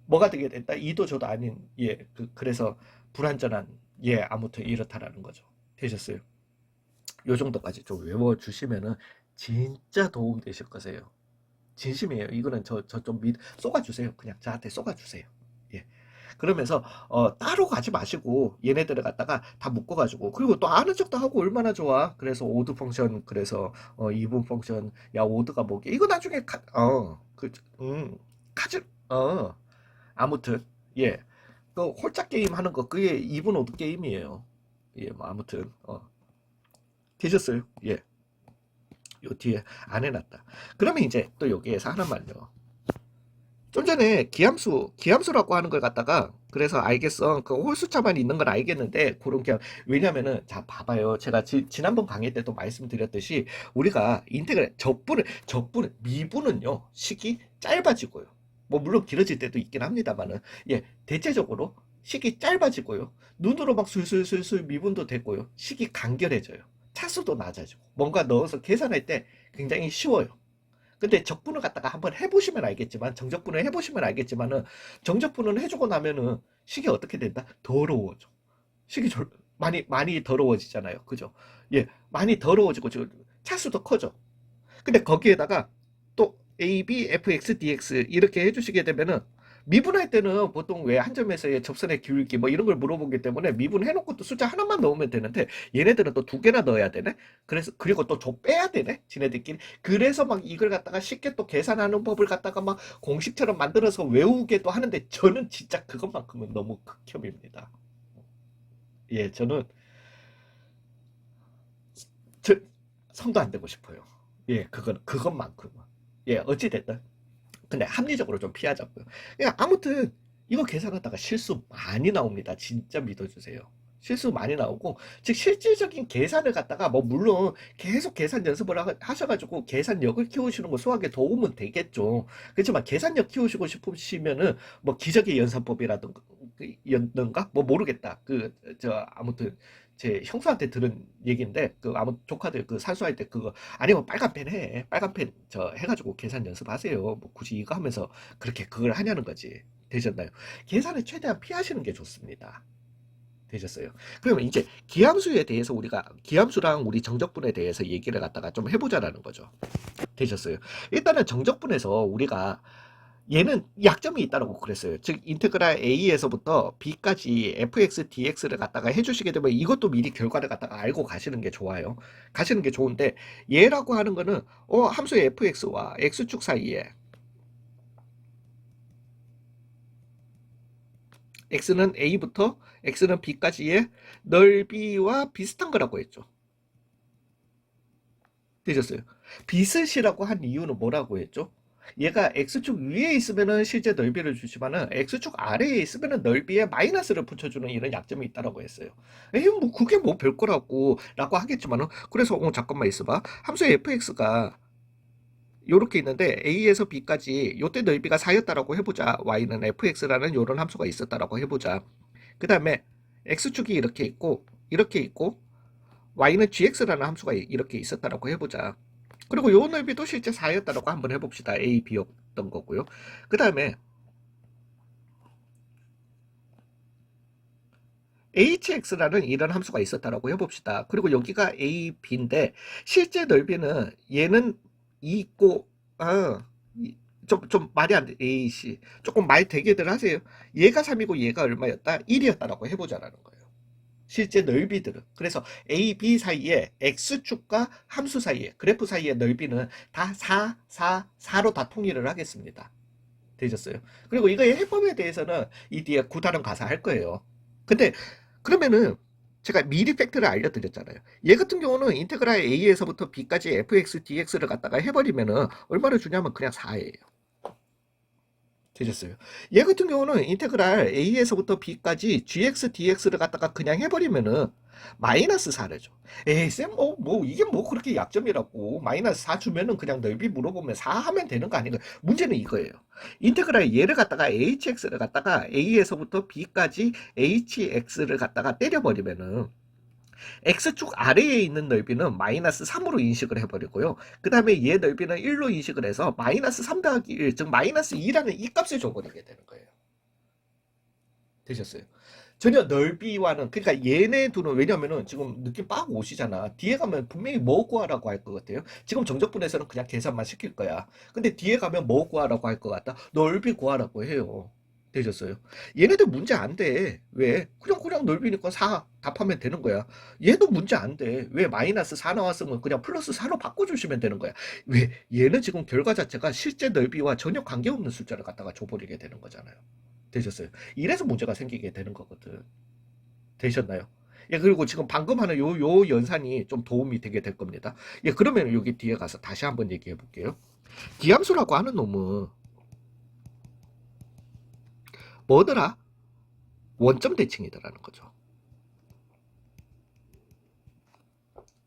뭐가 되게 됐다? 이도 저도 아닌 예, 그래서 불완전한 예, 아무튼 이렇다라는 거죠. 되셨어요? 요 정도까지 좀 외워 주시면은 진짜 도움 되실 거세요. 진심이에요. 이거는 저 좀 쏘아 주세요. 그냥 저한테 쏘아 주세요. 예. 그러면서 따로 가지 마시고 얘네들을 갖다가 다 묶어 가지고 그리고 또 아는 척도 하고 얼마나 좋아. 그래서 오드 펑션 그래서 이분 펑션 야 오드가 뭐게 이거 나중에 카즈 아무튼 예. 그 홀짝 게임 하는 거 그게 이분 오드 게임이에요. 예, 뭐 아무튼 되셨어요? 예. 요 뒤에 안 해놨다. 그러면 이제 또 여기에서 하나만요. 좀 전에 기함수라고 하는 걸 갖다가, 그래서 알겠어. 그 홀수차만 있는 건 알겠는데, 그런 기함. 왜냐면은, 자, 봐봐요. 제가 지난번 강의 때도 말씀드렸듯이, 우리가 미분은요, 식이 짧아지고요. 뭐, 물론 길어질 때도 있긴 합니다만은, 예, 대체적으로 식이 짧아지고요. 눈으로 막 술술술술 미분도 되고요. 식이 간결해져요. 차수도 낮아지고, 뭔가 넣어서 계산할 때 굉장히 쉬워요. 근데 적분을 갖다가 한번 해보시면 알겠지만, 정적분을 해보시면 알겠지만은, 정적분을 해주고 나면은 식이 어떻게 된다? 더러워져. 식이 많이 더러워지잖아요. 그죠? 예, 많이 더러워지고 차수도 커져. 근데 거기에다가 또 A, B, F, X, DX 이렇게 해주시게 되면은, 미분할 때는 보통 왜 한 점에서의 접선의 기울기 뭐 이런 걸 물어보기 때문에 미분해놓고 또 숫자 하나만 넣으면 되는데, 얘네들은 또 두 개나 넣어야 되네. 그래서 그리고 또 빼야 되네. 지네들끼리. 그래서 막 이걸 갖다가 쉽게 또 계산하는 법을 갖다가 막 공식처럼 만들어서 외우게도 하는데, 저는 진짜 그것만큼은 너무 극혐입니다. 예, 저는 저 성도 안 되고 싶어요. 예, 그것만큼은. 예, 어찌됐든. 근데 합리적으로 좀 피하자고요. 그냥 아무튼 이거 계산하다가 실수 많이 나옵니다. 진짜 믿어주세요. 실수 많이 나오고, 즉 실질적인 계산을 갖다가 뭐 물론 계속 계산 연습을 하셔가지고 계산력을 키우시는 거 수학에 도움은 되겠죠. 그렇지만 계산력 키우시고 싶으시면은 뭐 기적의 연산법이라든가 뭐 모르겠다. 아무튼 제 형수한테 들은 얘기인데, 아무 조카들 산수할 때 그거, 아니면 빨간 펜 해. 빨간 펜 해가지고 계산 연습하세요. 뭐 굳이 이거 하면서 그렇게 그걸 하냐는 거지. 되셨나요? 계산을 최대한 피하시는 게 좋습니다. 되셨어요? 그러면 이제 기함수에 대해서 우리가 기함수랑 우리 정적분에 대해서 얘기를 갖다가 좀 해보자라는 거죠. 되셨어요? 일단은 정적분에서 우리가 얘는 약점이 있다고 그랬어요. 즉 인테그랄 A에서부터 B까지 fx, dx를 갖다가 해주시게 되면, 이것도 미리 결과를 갖다가 알고 가시는 게 좋아요. 가시는 게 좋은데, 얘라고 하는 거는 함수 fx와 x축 사이에 x는 A부터 x는 B까지의 넓이와 비슷한 거라고 했죠. 되셨어요? 비슷이라고 한 이유는 뭐라고 했죠? 얘가 x축 위에 있으면은 실제 넓이를 주지만은 x축 아래에 있으면은 넓이에 마이너스를 붙여주는 이런 약점이 있다라고 했어요. 에이, 뭐 그게 뭐 별거라고 하겠지만은, 그래서 잠깐만 있어봐. 함수 fx가 요렇게 있는데 a에서 b까지 요때 넓이가 4였다라고 해보자. y는 fx라는 요런 함수가 있었다라고 해보자. 그 다음에 x축이 이렇게 있고 y는 gx라는 함수가 이렇게 있었다라고 해보자. 그리고 요 넓이도 실제 4였다라고 한번 해봅시다. A, B였던 거고요. 그 다음에 hx라는 이런 함수가 있었다라고 해봅시다. 그리고 여기가 A, B인데 실제 넓이는 얘는 2 있고, 좀 말이 안 돼. AC. 조금 말 되게들 하세요. 얘가 3이고 얘가 얼마였다? 1이었다라고 해보자라는 거예요. 실제 넓이들은. 그래서 A, B 사이에 X축과 함수 사이에, 그래프 사이의 넓이는 다 4로 다 통일을 하겠습니다. 되셨어요? 그리고 이거의 해법에 대해서는 이 뒤에 구다른 가사 할 거예요. 근데 그러면은 제가 미리 팩트를 알려드렸잖아요. 얘 같은 경우는 인테그랄 A에서부터 B까지 fx, dx를 갖다가 해버리면은 얼마를 주냐면 그냥 4예요. 되셨어요. 얘 같은 경우는 인테그랄 A에서부터 B까지 gx, dx를 갖다가 그냥 해버리면은 마이너스 4를 줘. 에이, 쌤, 이게 뭐 그렇게 약점이라고. 마이너스 4 주면은 그냥 넓이 물어보면 4 하면 되는 거 아닌가. 문제는 이거예요. 인테그랄 얘를 갖다가 hx를 갖다가 A에서부터 B까지 hx를 갖다가 때려버리면은 x축 아래에 있는 넓이는 마이너스 3으로 인식을 해버리고요. 그 다음에 얘 넓이는 1로 인식을 해서 마이너스 3 더하기 1, 즉 마이너스 2라는 이 값을 줘버리게 되는 거예요. 되셨어요? 전혀 넓이와는, 그러니까 얘네 둘은, 왜냐면은 지금 느낌 빡 오시잖아. 뒤에 가면 분명히 뭐 구하라고 할 것 같아요. 지금 정적분에서는 그냥 계산만 시킬 거야. 근데 뒤에 가면 뭐 구하라고 할 것 같다? 넓이 구하라고 해요. 되셨어요? 얘네들 문제 안 돼. 왜? 그냥 넓이니까 4 답하면 되는 거야. 얘도 문제 안 돼. 왜? 마이너스 4 나왔으면 그냥 플러스 4로 바꿔주시면 되는 거야. 왜? 얘는 지금 결과 자체가 실제 넓이와 전혀 관계없는 숫자를 갖다가 줘버리게 되는 거잖아요. 되셨어요? 이래서 문제가 생기게 되는 거거든. 되셨나요? 예, 그리고 지금 방금 하는 요 연산이 좀 도움이 되게 될 겁니다. 예, 그러면 여기 뒤에 가서 다시 한번 얘기해 볼게요. 기함수라고 하는 놈은 뭐더라? 원점 대칭이더라는 거죠.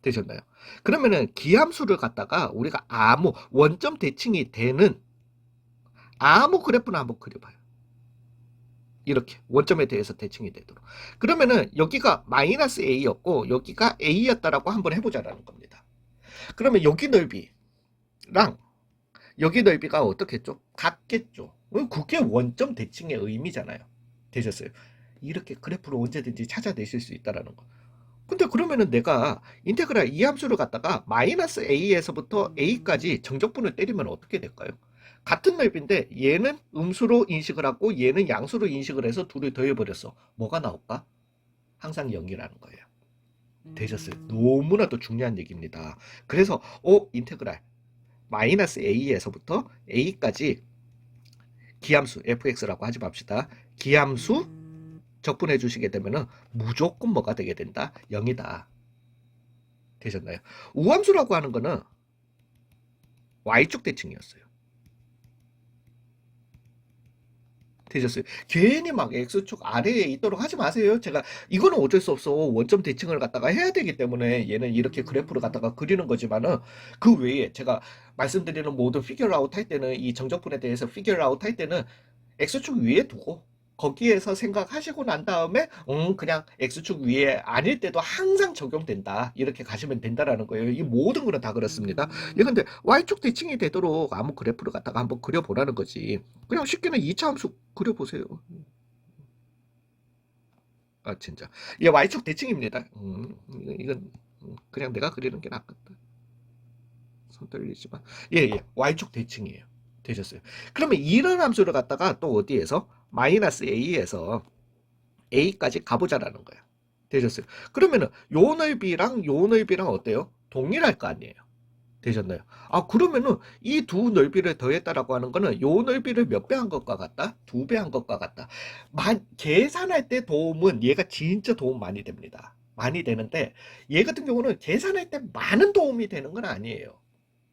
되셨나요? 그러면은 기함수를 갖다가 우리가 아무 원점 대칭이 되는 아무 그래프나 한번 그려봐요. 이렇게 원점에 대해서 대칭이 되도록. 그러면은 여기가 마이너스 A였고 여기가 A였다라고 한번 해보자라는 겁니다. 그러면 여기 넓이랑 여기 넓이가 어떻겠죠? 같겠죠. 그게 원점 대칭의 의미잖아요. 되셨어요? 이렇게 그래프를 언제든지 찾아내실 수 있다라는 거. 근데 그러면은 내가 인테그랄 이 함수를 갖다가 마이너스 A에서부터 A까지 정적분을 때리면 어떻게 될까요? 같은 넓이인데 얘는 음수로 인식을 하고 얘는 양수로 인식을 해서 둘을 더해버렸어. 뭐가 나올까? 항상 0이라는 거예요. 되셨어요? 너무나도 중요한 얘기입니다. 그래서 인테그랄 마이너스 A에서부터 A까지 기함수 fx라고 하지 맙시다. 기함수 적분해 주시게 되면은 무조건 뭐가 되게 된다? 0이다. 되셨나요? 우함수라고 하는 거는 y축 대칭이었어요. 되셨어요? 괜히 막 x축 아래에 있도록 하지 마세요. 제가 이거는 어쩔 수 없어. 원점 대칭을 갖다가 해야 되기 때문에 얘는 이렇게 그래프를 갖다가 그리는 거지만은 그 외에 제가 말씀드리는 모든 피겨 아웃 할 때는 이 정적분에 대해서 피겨 아웃 할 때는 x축 위에 두고 거기에서 생각하시고 난 다음에 그냥 x축 위에 아닐 때도 항상 적용된다 이렇게 가시면 된다라는 거예요. 이 모든 거는 다 그렇습니다. 예, 근데 y축 대칭이 되도록 아무 그래프를 갖다가 한번 그려보라는 거지. 그냥 쉽게는 2차 함수 그려보세요. 아 진짜. 예, y축 대칭입니다. 이건 그냥 내가 그리는 게 낫겠다. 손 떨리지만 예, y축 대칭이에요. 되셨어요. 그러면 이런 함수를 갖다가 또 어디에서 마이너스 a에서 a까지 가보자라는 거야. 되셨어요. 그러면은 요 넓이랑 요 넓이랑 어때요? 동일할 거 아니에요. 되셨나요? 아 그러면은 이 두 넓이를 더했다라고 하는 거는 요 넓이를 몇 배 한 것과 같다? 2배 한 것과 같다. 계산할 때 도움은 얘가 진짜 도움 많이 됩니다. 많이 되는데 얘 같은 경우는 계산할 때 많은 도움이 되는 건 아니에요.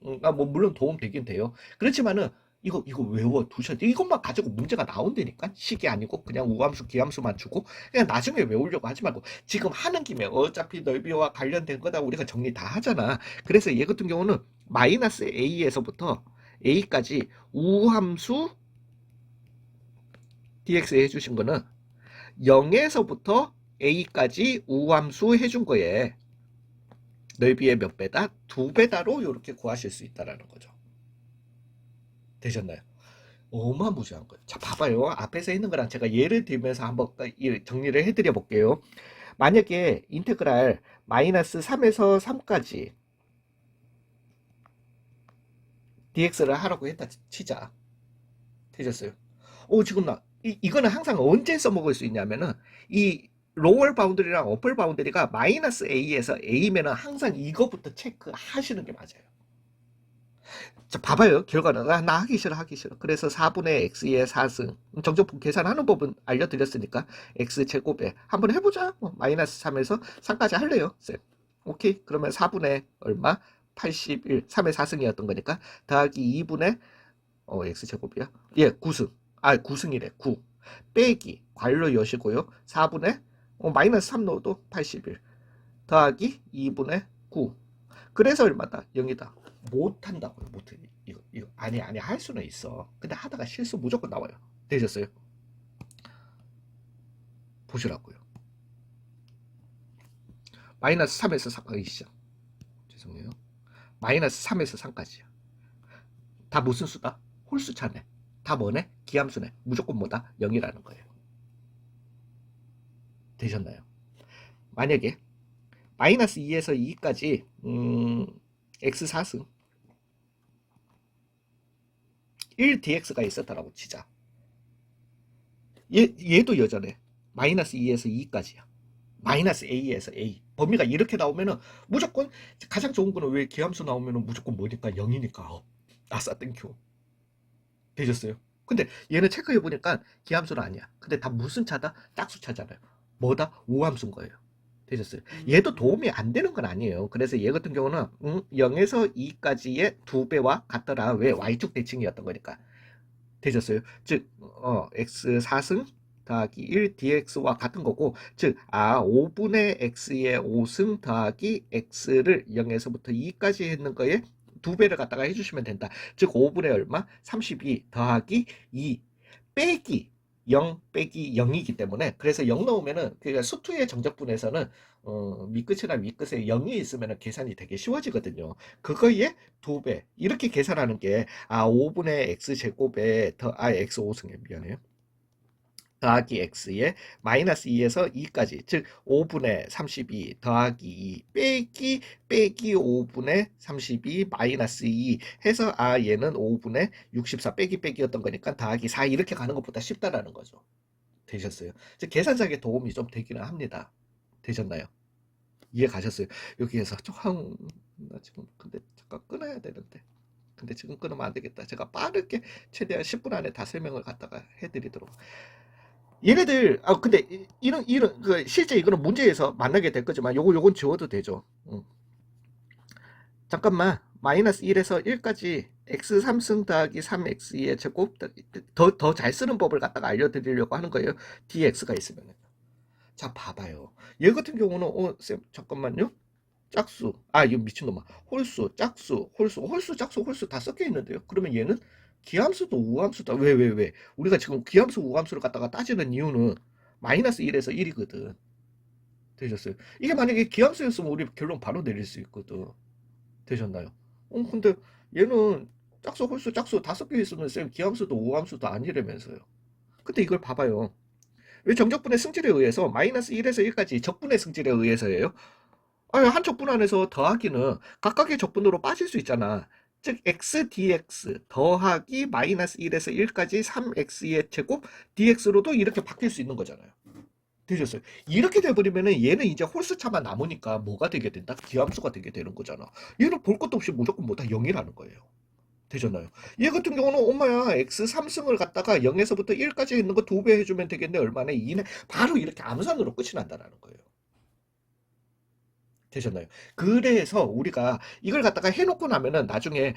뭐 물론 도움 되긴 돼요. 그렇지만은 이거 외워 두셔야 돼. 이것만 가지고 문제가 나온다니까. 식이 아니고 그냥 우함수 기함수만 주고 그냥 나중에 외우려고 하지 말고 지금 하는 김에 어차피 넓이와 관련된 거다 우리가 정리 다 하잖아. 그래서 얘 같은 경우는 마이너스 a에서부터 a까지 우함수 dx 해주신 거는 0에서부터 a까지 우함수 해준 거에 넓이의 몇 배다? 2배다로 이렇게 구하실 수 있다라는 거죠. 되셨나요? 어마무시한 거예요. 자, 봐봐요. 앞에서 있는 거랑 제가 예를 들면서 한번 정리를 해드려 볼게요. 만약에 인테그랄 마이너스 3에서 3까지 dx를 하라고 했다 치자. 되셨어요? 지금 이거는 항상 언제 써먹을 수 있냐면은 이 로월 바운더리랑 어플 바운더리가 마이너스 a에서 a면은 항상 이거부터 체크하시는 게 맞아요. 자, 봐봐요. 결과는 나 하기 싫어 하기 싫어. 그래서 4분의 x의 4승 정적분 계산하는 법은 알려드렸으니까 x제곱에 한번 해보자. 마이너스 3에서 3까지 할래요. 쌤. 오케이. 그러면 4분의 얼마? 81. 3의 4승이었던 거니까 더하기 2분의 x제곱이야. 예, 9승. 9승이래. 9. 빼기 괄호 여시고요. 4분의 마이너스 3 넣어도 81. 더하기 2분의 9. 그래서 얼마다? 0이다. 못한다고요. 못해. 이거 아니 할 수는 있어. 근데 하다가 실수 무조건 나와요. 되셨어요? 보시라고요. 마이너스 3에서 3까지 시작. 죄송해요. 마이너스 3에서 3까지야. 다 무슨 수다? 홀수차네. 다 뭐네? 기함수네. 무조건 뭐다? 0이라는 거예요. 되셨나요? 만약에 마이너스 2에서 2까지 x 4승 1dx가 있었다라고 치자. 얘도 여전해. 마이너스 2에서 2까지야. 마이너스 a에서 a. 범위가 이렇게 나오면은 무조건 가장 좋은 거는 왜 기함수 나오면은 무조건 뭐니까 0이니까. 아싸 땡큐. 되셨어요? 근데 얘는 체크해보니까 기함수는 아니야. 근데 다 무슨 차다? 짝수 차잖아요. 뭐다? 우함수인 거예요. 되셨어요? 얘도 도움이 안 되는 건 아니에요. 그래서 얘 같은 경우는 0에서 2까지의 2배와 같더라. 왜? y축 대칭이었던 거니까. 되셨어요? 즉 x 4승 더하기 1 dx와 같은 거고, 즉 5분의 x의 5승 더하기 x를 0에서부터 2까지 했는 거에 2배를 갖다가 해주시면 된다. 즉 5분의 얼마? 32 더하기 2 빼기 0 빼기 0이기 때문에, 그래서 0 넣으면은 그러니까 수투의 정적분에서는 밑끝이나 윗끝에 0이 있으면 계산이 되게 쉬워지거든요. 그거에 2배 이렇게 계산하는 게 5분의 x제곱에 x 5승에 미안해요. 더하기 x에 마이너스 2에서 2까지, 즉 5분의 32 더하기 2 빼기 5분의 32 마이너스 2 해서 얘는 5분의 64 빼기였던 거니까 더하기 4 이렇게 가는 것보다 쉽다라는 거죠. 되셨어요? 즉 계산상의 도움이 좀 되기는 합니다. 되셨나요? 이해 가셨어요? 여기에서 나 지금 근데 잠깐 끊어야 되는데, 근데 지금 끊으면 안 되겠다. 제가 빠르게 최대한 10분 안에 다 설명을 갖다가 해드리도록. 얘네들 근데 이런 그 실제 이거는 문제에서 만나게 될 거지만 요건 지워도 되죠. 잠깐만, 마이너스 1에서 1까지 x 3승 더하기 3x의 제곱, 더 잘 쓰는 법을 갖다가 알려드리려고 하는 거예요. dx가 있으면. 자, 봐봐요. 얘 같은 경우는 쌤 잠깐만요. 짝수, 이거 미친놈아. 홀수, 짝수, 홀수, 짝수, 홀수 다 섞여 있는데요. 그러면 얘는 기함수도 우함수다. 왜? 우리가 지금 기함수, 우함수를 갖다가 따지는 이유는 마이너스 1에서 1이거든. 되셨어요? 이게 만약에 기함수였으면 우리 결론 바로 내릴 수 있거든. 되셨나요? 근데 얘는 짝수, 홀수, 짝수 다 섞여 있으면 쌤 기함수도 우함수도 아니라면서요. 근데 이걸 봐봐요. 왜 정적분의 승질에 의해서 마이너스 1에서 1까지 적분의 승질에 의해서예요? 한 적분 안에서 더하기는 각각의 적분으로 빠질 수 있잖아. 즉 x dx 더하기 마이너스 1에서 1까지 3x의 제곱 dx로도 이렇게 바뀔 수 있는 거잖아요. 되셨어요? 이렇게 돼버리면은 얘는 이제 홀수차만 남으니까 뭐가 되게 된다? 기함수가 되게 되는 거잖아. 얘는 볼 것도 없이 무조건 뭐다 0이라는 거예요. 되셨나요? 얘 같은 경우는 엄마야 x 3승을 갖다가 0에서부터 1까지 있는 거 2배 해주면 되겠네. 얼마나 2네. 바로 이렇게 암산으로 끝이 난다는 거예요. 되셨나요? 그래서 우리가 이걸 갖다가 해놓고 나면은 나중에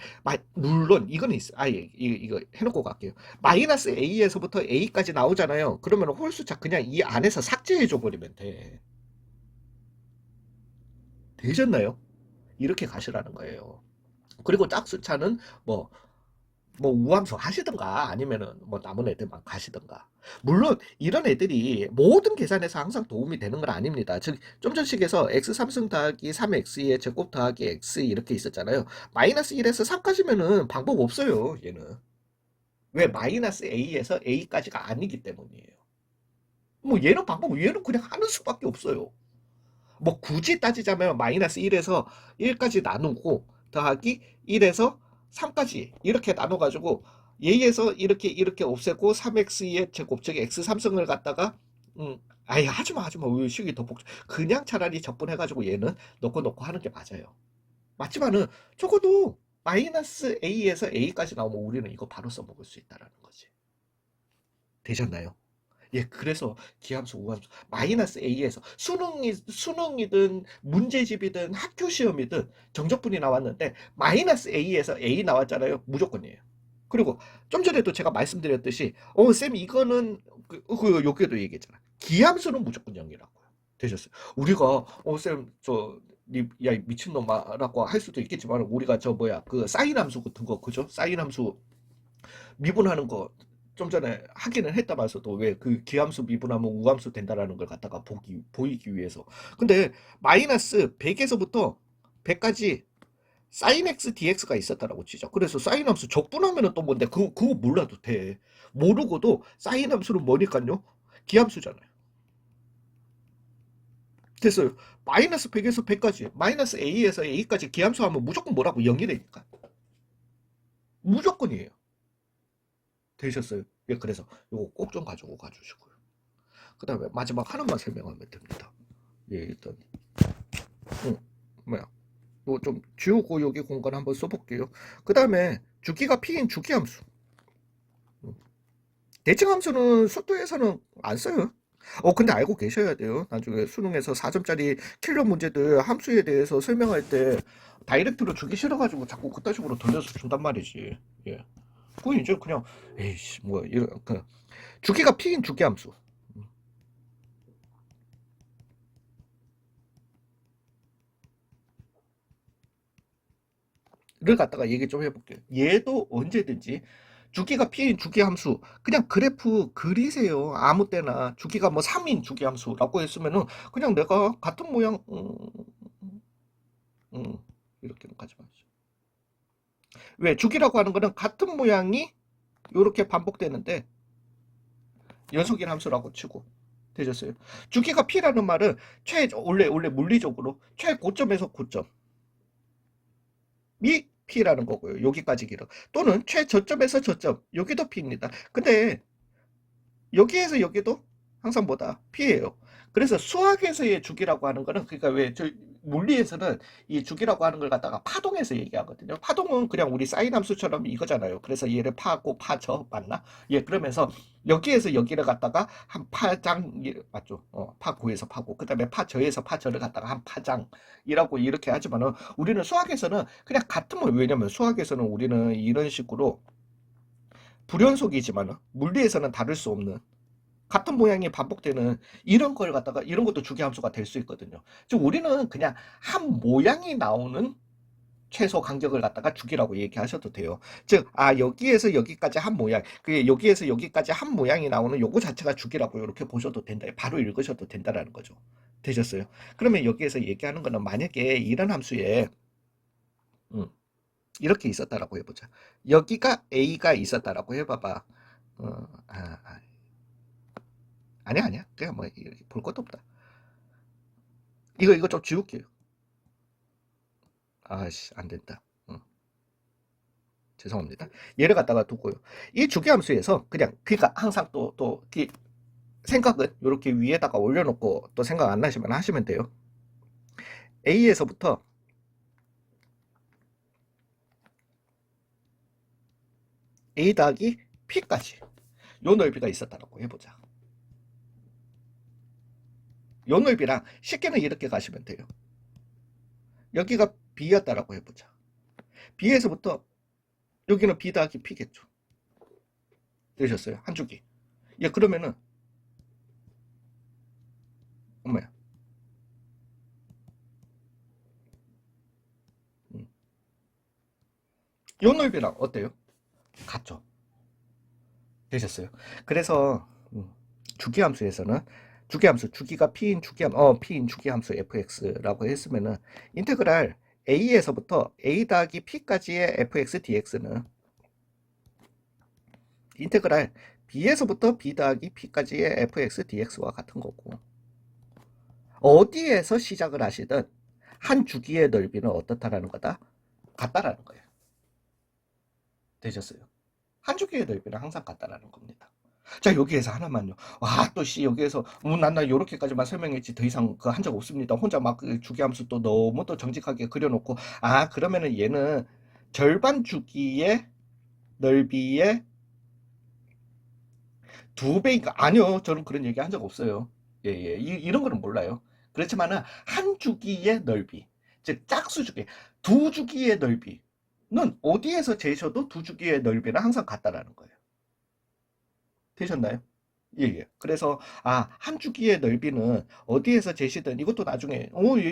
물론 이거는 있어. 이거 해놓고 갈게요. 마이너스 a에서부터 a까지 나오잖아요. 그러면 홀수차 그냥 이 안에서 삭제해줘 버리면 돼. 되셨나요? 이렇게 가시라는 거예요. 그리고 짝수차는 뭐 우함수 하시든가 아니면은 뭐 남은 애들만 가시든가. 물론 이런 애들이 모든 계산에서 항상 도움이 되는 건 아닙니다. 즉 좀 전식에서 x 3승 더하기 3x의 제곱 더하기 x 이렇게 있었잖아요. 마이너스 1에서 3까지면은 방법 없어요. 얘는. 왜? 마이너스 a에서 a까지가 아니기 때문이에요. 뭐 얘는 그냥 하는 수밖에 없어요. 뭐 굳이 따지자면 마이너스 1에서 1까지 나누고 더하기 1에서 3까지 이렇게 나눠가지고 얘에서 이렇게 없애고 3x의 제곱 즉 x 3승을 갖다가 하지마 왜 식이 더 복잡. 그냥 차라리 적분해가지고 얘는 넣고 하는 게 맞아요. 맞지만은 적어도 마이너스 a에서 a까지 나오면 우리는 이거 바로 써먹을 수 있다라는 거지. 되셨나요? 예, 그래서 기함수, 우함수, 마이너스 A에서 수능이든 문제집이든 학교 시험이든 정적분이 나왔는데 마이너스 A에서 A 나왔잖아요. 무조건이에요. 그리고 좀 전에도 제가 말씀드렸듯이 쌤 이거는 여기에도 얘기했잖아. 기함수는 무조건 0이라고요. 되셨어요? 우리가 쌤 야 미친놈아라고 할 수도 있겠지만 우리가 그 사인 함수 같은 거 그죠? 사인 함수 미분하는 거 좀 전에 하기는 했다면서도 왜 그 기함수 미분하면 우함수 된다라는 걸 갖다가 보이기 위해서. 근데 마이너스 100에서부터 100까지 사인 x dx가 있었다라고 치죠. 그래서 사인 함수 적분하면은 또 뭔데 그거 몰라도 돼. 모르고도 사인 함수는 뭐니까요? 기함수잖아요. 됐어요. 마이너스 100에서 100까지 마이너스 a에서 a까지 기함수 하면 무조건 뭐라고 0이라니까. 무조건이에요. 되셨어요? 예, 그래서 요거 꼭 좀 가지고 가주시고요. 그 다음에 마지막 하나만 설명하면 됩니다. 예, 일단 뭐야 뭐 좀 지우고 여기 공간 한번 써볼게요. 그 다음에 주기가 p인 주기함수. 대칭함수는 수도에서는 안 써요. 근데 알고 계셔야 돼요. 나중에 수능에서 4점짜리 킬러 문제들 함수에 대해서 설명할 때 다이렉트로 주기 싫어가지고 자꾸 그딴 식으로 돌려서 준단 말이지. 예. 그건 이제 그냥 에이씨 뭐 이런 주기가 p인 주기함수. 갖다가 얘기 좀 해볼게요. 얘도 언제든지 주기가 p인 주기함수 그냥 그래프 그리세요. 아무 때나 주기가 뭐 3인 주기함수라고 했으면은 그냥 내가 같은 모양 이렇게 가지 마시죠. 왜 주기라고 하는 거는 같은 모양이 이렇게 반복되는데 연속인 함수라고 치고 되셨어요. 주기가 p라는 말은 원래 물리적으로 최고점에서 고점이 p라는 거고요. 여기까지 길어. 또는 최저점에서 저점 여기도 p입니다. 근데 여기에서 여기도 항상 뭐다? p예요. 그래서 수학에서의 주기라고 하는 거는 그러니까 왜 물리에서는 이 주기라고 하는 걸 갖다가 파동에서 얘기하거든요. 파동은 그냥 우리 사인 함수처럼 이거잖아요. 그래서 얘를 파고 파저 맞나? 예, 그러면서 여기에서 여기를 갖다가 한 파장 맞죠? 파고에서 파고 그다음에 파저에서 파저를 갖다가 한 파장이라고 이렇게 하지만은 우리는 수학에서는 그냥 같은 거 왜냐면 수학에서는 우리는 이런 식으로 불연속이지만 물리에서는 다를 수 없는 같은 모양이 반복되는 이런 걸 갖다가 이런 것도 주기함수가 될 수 있거든요. 즉 우리는 그냥 한 모양이 나오는 최소 간격을 갖다가 주기라고 얘기하셔도 돼요. 즉 여기에서 여기까지 한 모양, 그게 여기에서 여기까지 한 모양이 나오는 요거 자체가 주기라고 이렇게 보셔도 된다. 바로 읽으셔도 된다라는 거죠. 되셨어요? 그러면 여기에서 얘기하는 거는 만약에 이런 함수에 이렇게 있었다라고 해보자. 여기가 a가 있었다라고 해봐봐. 아니야. 그냥 뭐 볼 것도 없다. 이거 좀 지울게요. 아씨 안 된다. 죄송합니다. 얘를 갖다가 두고요. 이 주기함수에서 그냥 그러니까 항상 또 생각은 이렇게 위에다가 올려놓고 또 생각 안 나시면 하시면 돼요. A에서부터 A 더하기 P까지 요 넓이가 있었다라고 해보자. 요 넓이랑 쉽게는 이렇게 가시면 돼요. 여기가 B였다라고 해보자. B에서부터 여기는 B 더하기 P겠죠. 되셨어요? 한 주기. 예, 그러면은 엄마야. 요 넓이랑 어때요? 같죠? 되셨어요? 그래서 주기함수에서는 주기가 p인 주기함수 fx라고 했으면은 인테그랄 a에서부터 a 더하기 p까지의 fx dx는 인테그랄 b에서부터 b 더하기 p까지의 fx dx와 같은 거고 어디에서 시작을 하시든 한 주기의 넓이는 어떻다라는 거다? 같다라는 거예요. 되셨어요? 한 주기의 넓이는 항상 같다라는 겁니다. 자, 여기에서 하나만요. 와, 또 여기에서 난 요렇게까지만 설명했지 더 이상 그 한 적 없습니다. 혼자 막 주기함수 또 너무 또 정직하게 그려놓고 그러면은 얘는 절반 주기의 넓이의 2배인가? 아니요, 저는 그런 얘기 한 적 없어요. 예, 이런 거는 몰라요. 그렇지만은 한 주기의 넓이, 즉 짝수 주기, 두 주기의 넓이는 어디에서 재셔도 두 주기의 넓이는 항상 같다라는 거예요. 되셨나요? 예. 그래서 한 주기의 넓이는 어디에서 재시든 이것도 나중에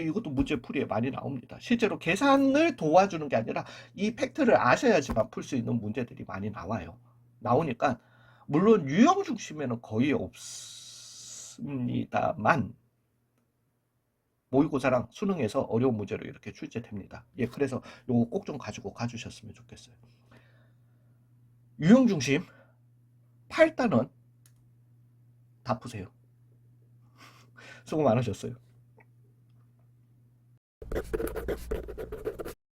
이것도 문제 풀이에 많이 나옵니다. 실제로 계산을 도와주는 게 아니라 이 팩트를 아셔야지만 풀 수 있는 문제들이 많이 나와요. 나오니까 물론 유형 중심에는 거의 없습니다만 모의고사랑 수능에서 어려운 문제로 이렇게 출제됩니다. 예, 그래서 요거 꼭 좀 가지고 가주셨으면 좋겠어요. 유형 중심 8단원 다 푸세요. 수고 많으셨어요.